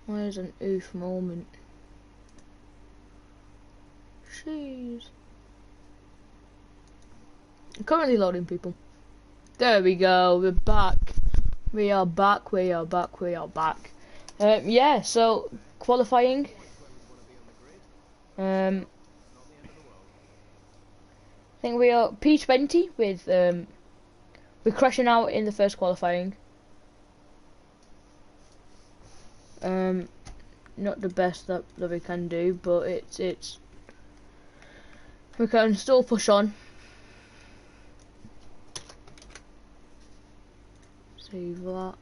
Where's an oof moment? Jeez. I'm currently loading people. There we go, we're back. We are back, we are back, we are back. Yeah, so qualifying. I think we are P20 with we're crashing out in the first qualifying. Not the best that we can do, but it's we can still push on. Save that.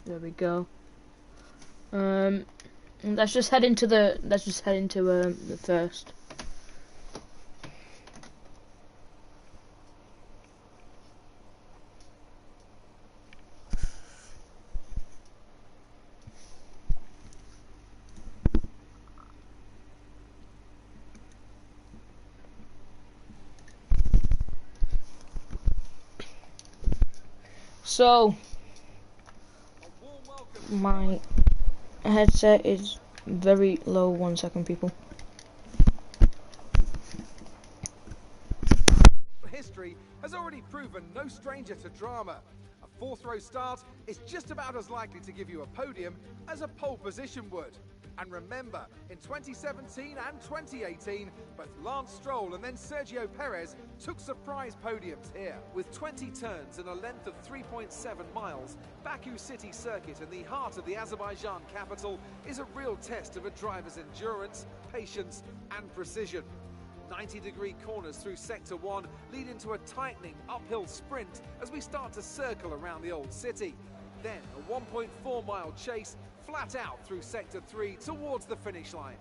There we go. Let's just head into the first. So my headset is very low. 1 second, people. History has already proven no stranger to drama. A fourth row start is just about as likely to give you a podium as a pole position would. And remember, in 2017 and 2018, both Lance Stroll and then Sergio Perez took surprise podiums here. With 20 turns and a length of 3.7 miles, Baku City Circuit in the heart of the Azerbaijan capital is a real test of a driver's endurance, patience and precision. 90-degree corners through Sector 1 lead into a tightening uphill sprint as we start to circle around the old city. Then a 1.4-mile chase flat out through Sector 3 towards the finish line.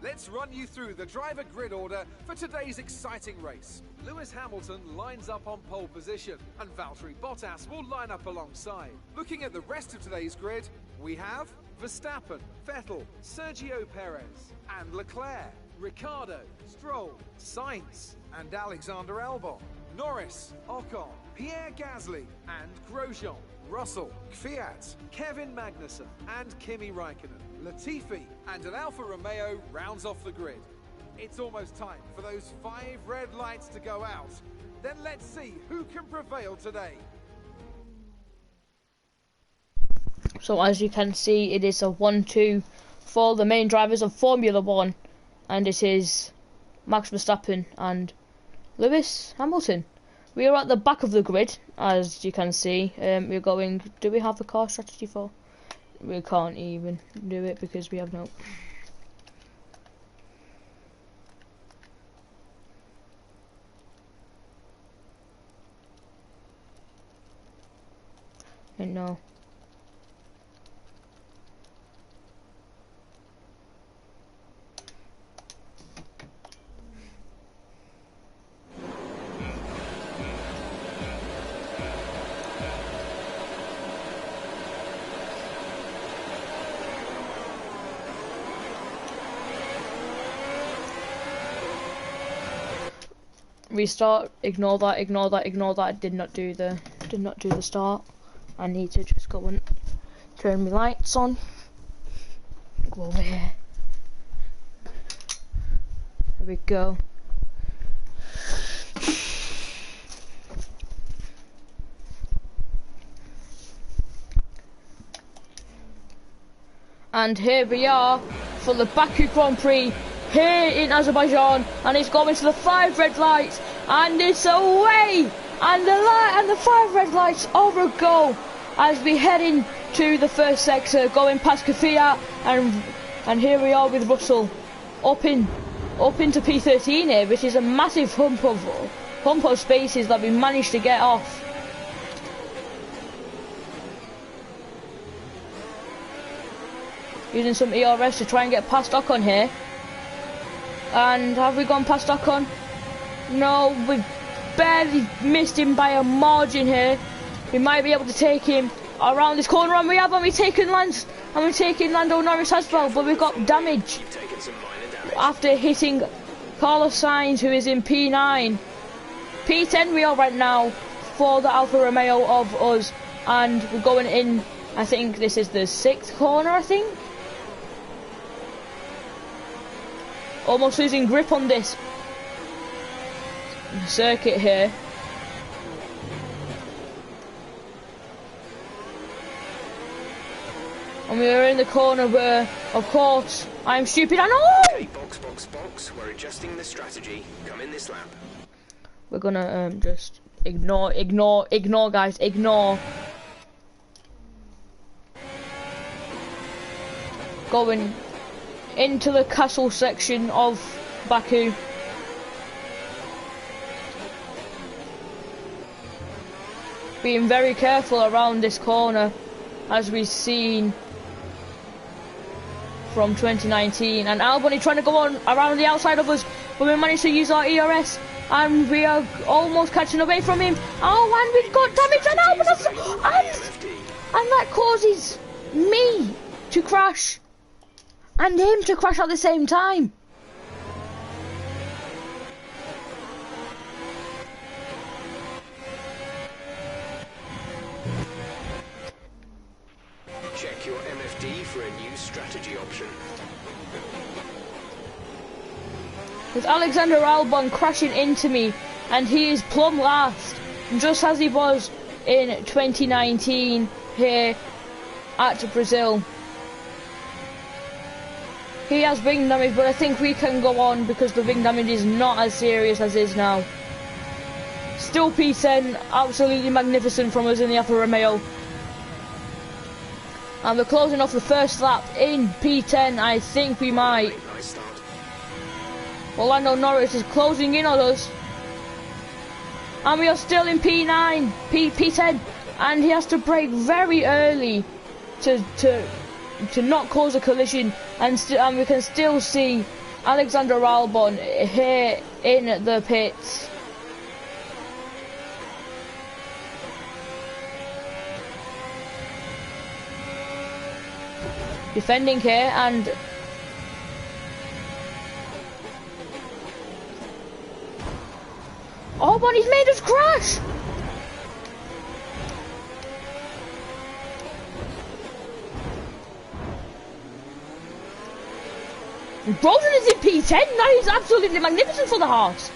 Let's run you through the driver grid order for today's exciting race. Lewis Hamilton lines up on pole position, and Valtteri Bottas will line up alongside. Looking at the rest of today's grid, we have Verstappen, Vettel, Sergio Perez, and Leclerc, Ricciardo, Stroll, Sainz, and Alexander Albon, Norris, Ocon, Pierre Gasly, and Grosjean, Russell, Kvyat, Kevin Magnussen, and Kimi Raikkonen. Latifi and an Alfa Romeo rounds off the grid. It's almost time for those 5 red lights to go out. Then let's see who can prevail today. So as you can see, it is a 1-2 for the main drivers of Formula 1, and it is Max Verstappen and Lewis Hamilton. We are at the back of the grid, as you can see. We're going. Do we have a car strategy for? We can't even do it because we have no. No. Restart. Ignore that. Ignore that. Ignore that. I did not do the start. I need to just go and turn my lights on. Go over here. There we go. And here we are for the Baku Grand Prix here in Azerbaijan, and it's going to the 5 red lights, and it's away, and the 5 red lights over a goal as we head into the first sector, going past Kvyat, and here we are with Russell up into P13 here, which is a massive hump of spaces that we managed to get off. using some ERS to try and get past Ocon here. And have we gone past Ocon? No, we've barely missed him by a margin here. We might be able to take him around this corner, and we have, and we're taking Lando Norris as well, but we've got damage after hitting Carlos Sainz, who is in P9. P10 we are right now for the Alfa Romeo of us, and we're going in, I think this is the 6th corner, I think. Almost losing grip on this circuit here. And we are in the corner where, of course, I'm stupid. I know! Okay, box. We're adjusting the strategy. Come in this lap. We're gonna just ignore, guys, ignore. Going into the castle section of Baku. Being very careful around this corner, as we've seen from 2019, and Albon trying to go on around the outside of us, but we managed to use our ERS, and we are almost catching away from him. Oh, and we've got damage on Albon, and that causes me to crash, and him to crash at the same time. Check your MFD for a new strategy option. With Alexander Albon crashing into me, and he is plumb last, just as he was in 2019 here at Brazil. He has wing damage, but I think we can go on because the wing damage is not as serious as is now. Still P10, absolutely magnificent from us in the Alfa Romeo. And we're closing off the first lap in P10. I think we might. Nice start. Well, Lando Norris is closing in on us. And we are still in P9, P10. And he has to brake very early to not cause a collision. And we can still see Alexander Albon here in the pits. Defending here, and oh, but he's made us crash. Rosen is in P10. That is absolutely magnificent for the Haas.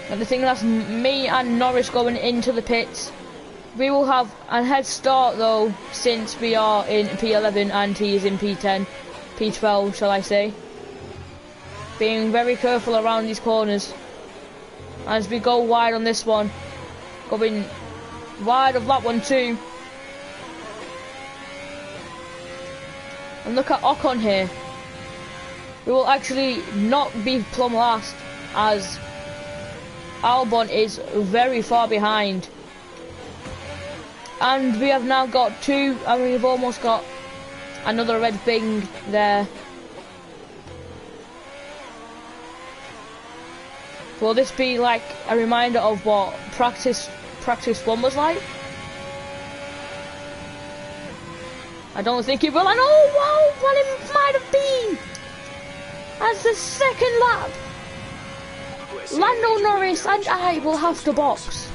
And the thing that's me and Norris going into the pits. We will have a head start though, since we are in P11 and he is in P10, P12 shall I say. Being very careful around these corners as we go wide on this one. Going wide of that one too. And look at Ocon here. We will actually not be plumb last as Albon is very far behind. And we have now got two, and we've almost got another red thing there. Will this be like a reminder of what practice 1 was like? I don't think it will, and oh wow, well it might have been! As the second lap, Lando Norris and I will have to box.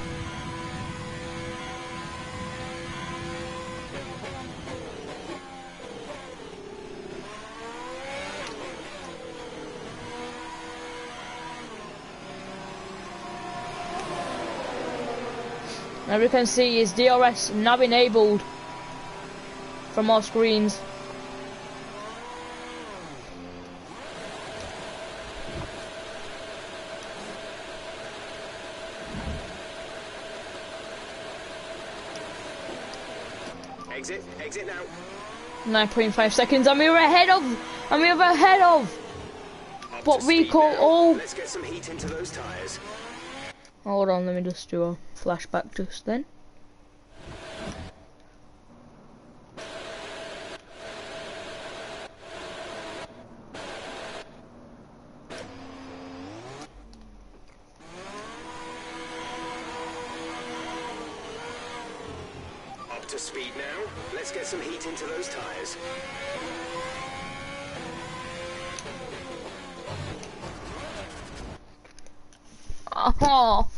Now we can see his DRS now enabled from our screens. Exit now. 9.5 seconds, and we were ahead of, Up What to we speed call now. all. Let's get some heat into those tyres. Hold on, let me just do a flashback just then. Up to speed now. Let's get some heat into those tyres. Oh.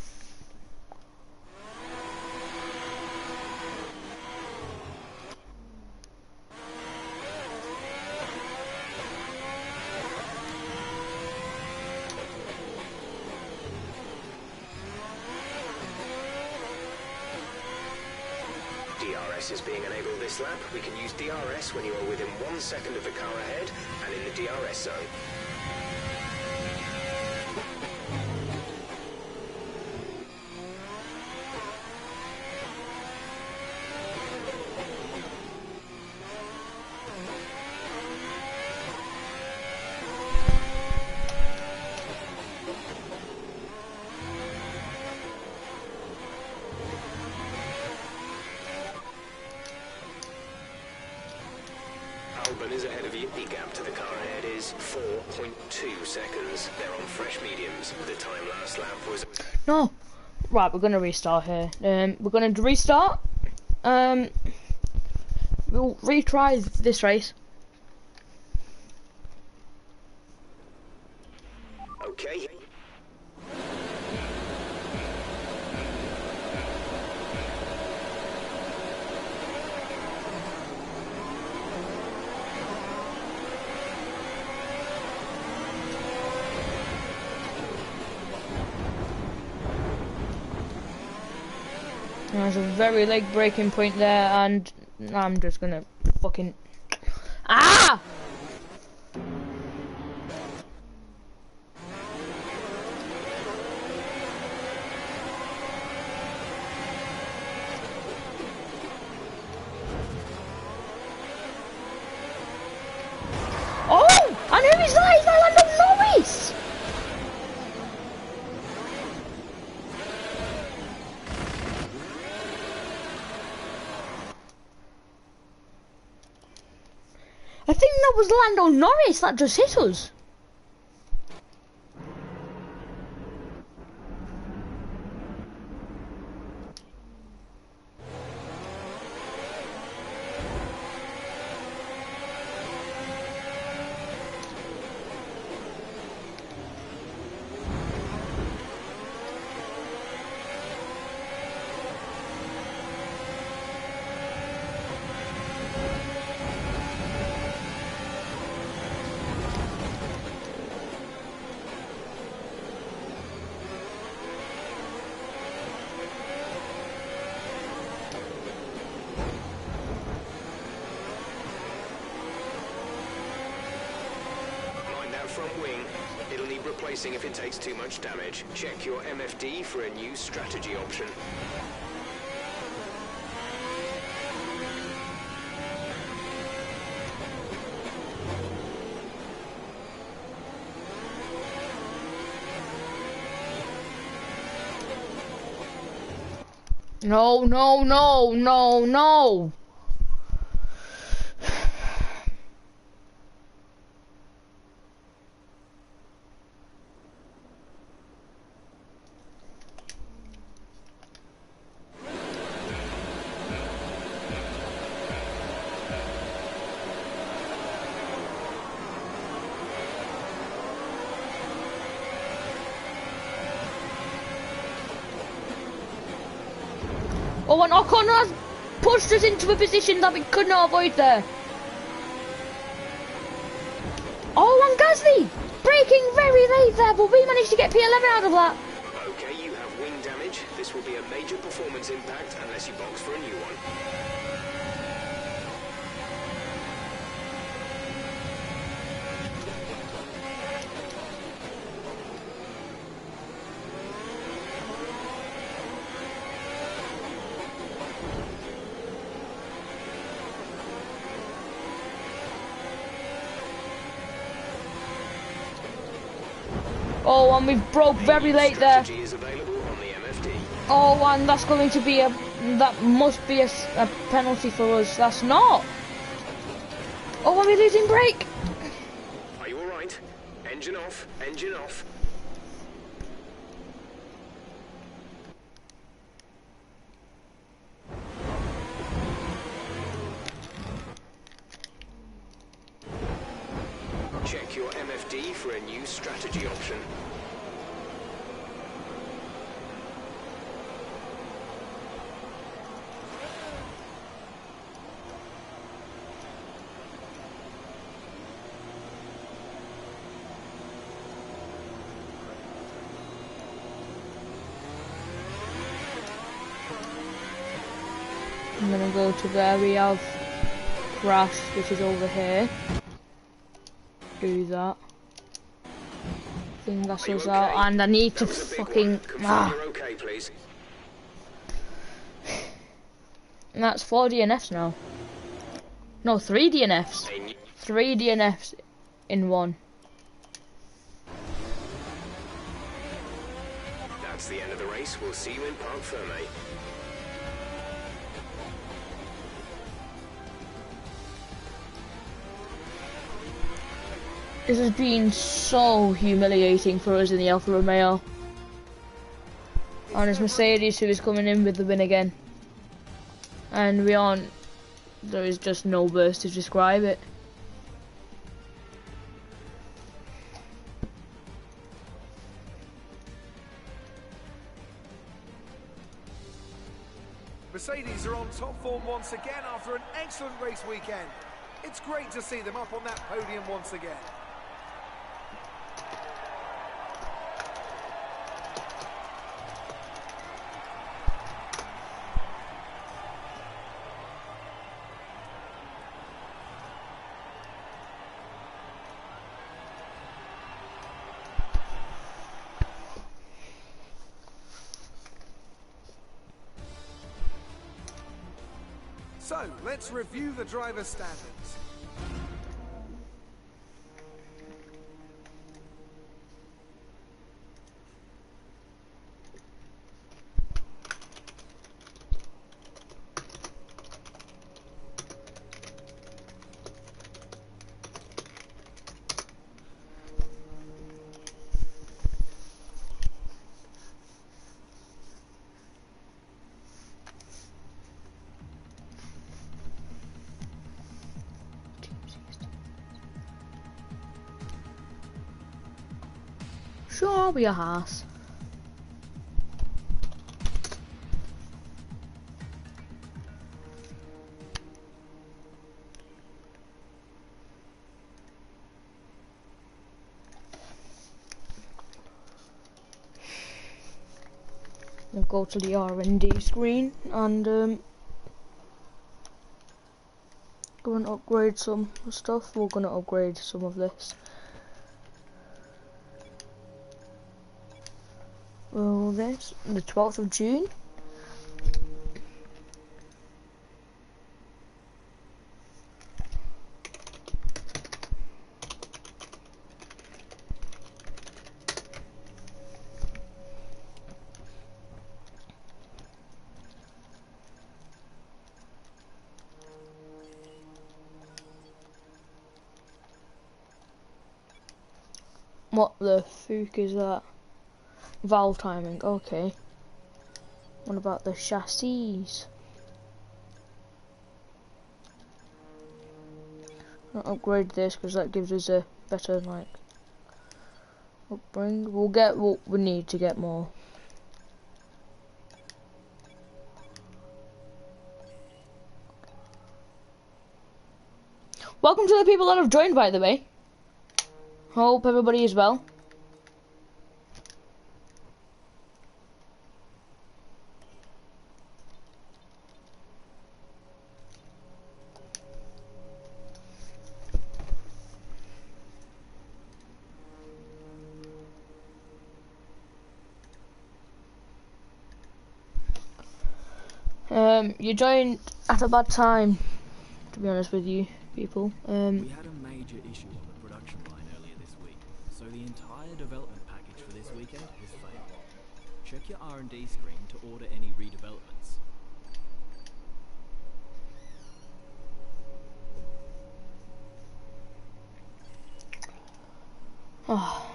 DRS is being enabled this lap. We can use DRS when you are within 1 second of the car ahead and in the DRS zone. Albon is ahead of you. The gap to the car ahead is 4.2 seconds. They're on fresh mediums. The time last lap was... No. Right, we're gonna restart here. We're gonna restart. We'll retry this race. Okay. There's a very leg breaking point there, and I'm just gonna fucking. Ah! Oh! And who is that? Is that Lando Norris? I think that was Lando Norris that just hit us. Front wing. It'll need replacing if it takes too much damage. Check your MFD for a new strategy option. No, no, no, no, no. Oh, and O'Connor has pushed us into a position that we could not avoid there. Oh, and Gasly braking very late there, but we managed to get P11 out of that. Okay, you have wing damage. This will be a major performance impact unless you box for a new one. Oh, and we've broke very late there. Strategy is available on the MFD. Oh, and that's going to be that must be a penalty for us. That's not. Oh, are we losing brake? Are you alright? Engine off, engine off. Check your MFD for a new strategy option. I'm gonna go to where we have crash, which is over here. Do that. I think that's us out, and I need to fucking Okay, please. And that's 4 DNFs now. No, 3 DNFs. 3 DNFs in one. That's the end of the race. We'll see you in Parc Fermé. This has been so humiliating for us in the Alfa Romeo. And it's Mercedes who is coming in with the win again. And we aren't... There is just no words to describe it. Mercedes are on top form once again after an excellent race weekend. It's great to see them up on that podium once again. So, let's review the driver's standings. Sure, be a horse. We'll go to the R&D screen and go and upgrade some stuff. We're gonna upgrade some of this. Well, this the 12th of June. What the fuck is that? Valve timing, okay. What about the chassis? I'll upgrade this because that gives us a better like upbring. We'll get what we need to get more. Welcome to the people that have joined, by the way. Hope everybody is well. You joined at a bad time, to be honest with you, people. We had a major issue on the production line earlier this week, so the entire development package package for this weekend has failed. Check your R&D screen to order any redevelopments. Oh.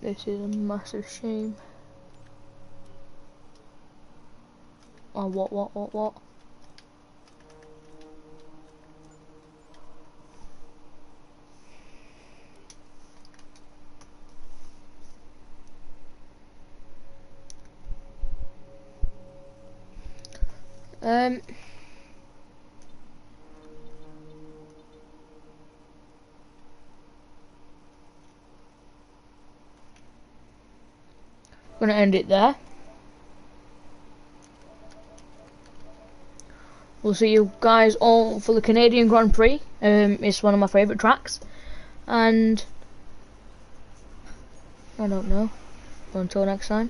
This is a massive shame. Oh, what? Gonna end it there. We'll see you guys all for the Canadian Grand Prix. It's one of my favourite tracks, and I don't know. Until next time.